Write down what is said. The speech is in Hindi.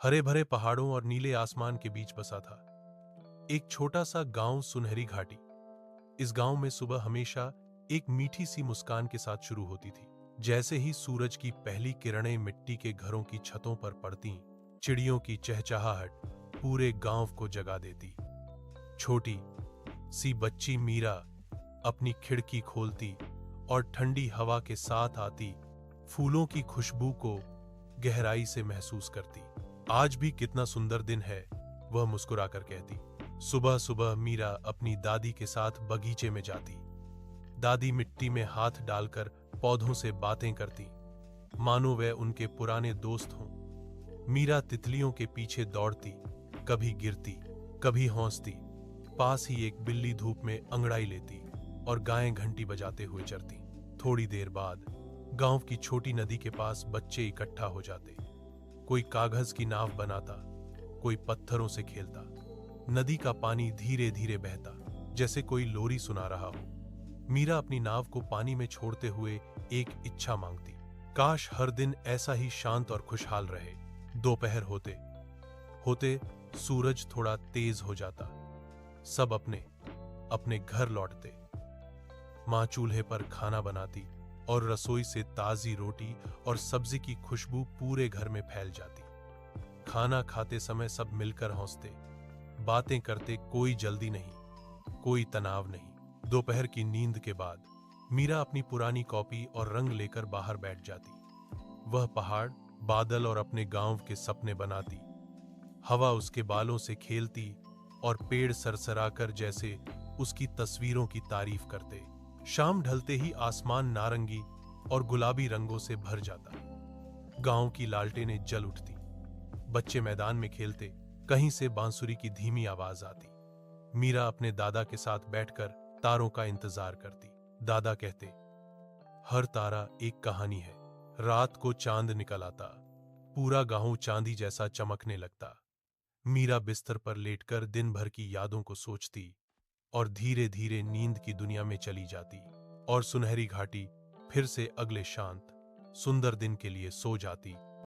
हरे भरे पहाड़ों और नीले आसमान के बीच बसा था एक छोटा सा गांव, सुनहरी घाटी। इस गांव में सुबह हमेशा एक मीठी सी मुस्कान के साथ शुरू होती थी। जैसे ही सूरज की पहली किरणें मिट्टी के घरों की छतों पर पड़ती, चिड़ियों की चहचहाहट पूरे गांव को जगा देती। छोटी सी बच्ची मीरा अपनी खिड़की खोलती और ठंडी हवा के साथ आती फूलों की खुशबू को गहराई से महसूस करती। आज भी कितना सुंदर दिन है, वह मुस्कुराकर कहती। सुबह सुबह मीरा अपनी दादी के साथ बगीचे में जाती। दादी मिट्टी में हाथ डालकर पौधों से बातें करती, मानो वे उनके पुराने दोस्त हों। मीरा तितलियों के पीछे दौड़ती, कभी गिरती, कभी हौंसती। पास ही एक बिल्ली धूप में अंगड़ाई लेती और गायें घंटी बजाते हुए चरती। थोड़ी देर बाद गांव की छोटी नदी के पास बच्चे इकट्ठा हो जाते। कोई कागज की नाव बनाता, कोई पत्थरों से खेलता। नदी का पानी धीरे धीरे बहता, जैसे कोई लोरी सुना रहा हो। मीरा अपनी नाव को पानी में छोड़ते हुए एक इच्छा मांगती, काश हर दिन ऐसा ही शांत और खुशहाल रहे। दोपहर होते होते सूरज थोड़ा तेज हो जाता। सब अपने अपने घर लौटते। माँ चूल्हे पर खाना बनाती और रसोई से ताजी रोटी और सब्जी की खुशबू पूरे घर में फैल जाती। खाना खाते समय सब मिलकर हंसते, बातें करते, कोई जल्दी नहीं, कोई तनाव नहीं। दोपहर की नींद के बाद मीरा अपनी पुरानी कॉपी और रंग लेकर बाहर बैठ जाती। वह पहाड़, बादल और अपने गांव के सपने बनाती। हवा उसके बालों से खेलती और पेड़ सरसराकर जैसे उसकी तस्वीरों की तारीफ करते। शाम ढलते ही आसमान नारंगी और गुलाबी रंगों से भर जाता। गांव की लालटेनें जल उठती। बच्चे मैदान में खेलते, कहीं से बांसुरी की धीमी आवाज आती। मीरा अपने दादा के साथ बैठकर तारों का इंतजार करती। दादा कहते, हर तारा एक कहानी है। रात को चांद निकल आता, पूरा गांव चांदी जैसा चमकने लगता। मीरा बिस्तर पर लेटकर दिन भर की यादों को सोचती और धीरे धीरे नींद की दुनिया में चली जाती। और सुनहरी घाटी फिर से अगले शांत सुंदर दिन के लिए सो जाती।